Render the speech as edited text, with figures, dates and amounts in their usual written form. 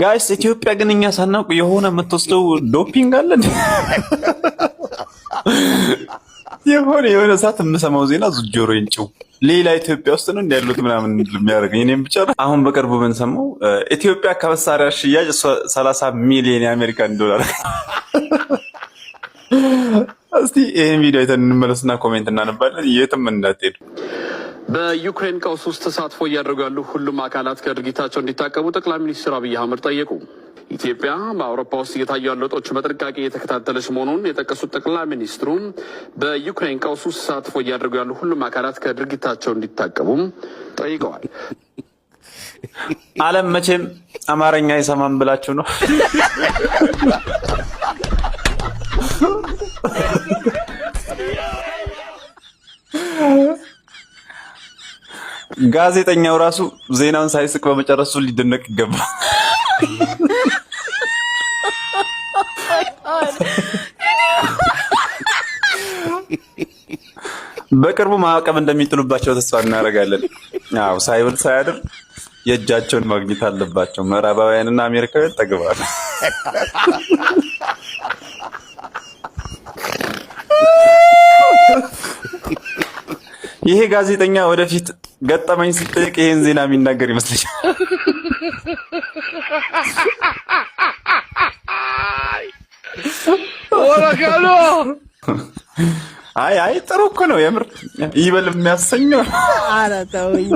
ጋይስ ኢትዮጵያ ግን እኛ ሳናውቅ የሆነ የምትወስደው ዶፒንግ አለ። የሆነ ሰዓት የምሰማው ዜና ጆሮዬን ጭው ሌላ ኢትዮጵያ ውስጥ ነው እንዲያሉት ምናምን የሚያደርገኝ እኔም ብቻ። አሁን በቅርቡ ምን ሰማው? ኢትዮጵያ ከመሳሪያ ሽያጭ 30 ሚሊዮን የአሜሪካን ዶላር። እስቲ ይሄን ቪዲዮ አይተን እንመለስና ኮሜንት እናነባለን። የትም እንዳትሄዱ። በዩክሬን ቀውስ ውስጥ ተሳትፎ እያደረጉ ያሉ ሁሉም አካላት ከድርጊታቸው እንዲታቀቡ ጠቅላይ ሚኒስትር አብይ አህመድ ጠየቁ። ኢትዮጵያ በአውሮፓ ውስጥ እየታዩ ያሉ ለውጦች በጥንቃቄ የተከታተለች መሆኑን የጠቀሱት ጠቅላይ ሚኒስትሩ በዩክሬን ቀውስ ውስጥ ተሳትፎ እያደረጉ ያሉ ሁሉም አካላት ከድርጊታቸው እንዲታቀቡም ጠይቀዋል። ዓለም መቼም አማርኛ አይሰማም ብላችሁ ነው? ጋዜጠኛው ራሱ ዜናውን ሳይስቅ በመጨረሱ ሊደነቅ ይገባል። በቅርቡ ማዕቀብ እንደሚጥሉባቸው ተስፋ እናደርጋለን። አዎ ሳይብል ሳያድር የእጃቸውን ማግኘት አለባቸው። ምዕራባውያንና አሜሪካውያን ጠግበዋል። ይሄ ጋዜጠኛ ወደፊት ገጠመኝ ሲጠይቅ ይሄን ዜና የሚናገር ይመስለኛል። አይ ጥሩ እኮ ነው የምር ይበል የሚያሰኘው። ኧረ ተውኝ።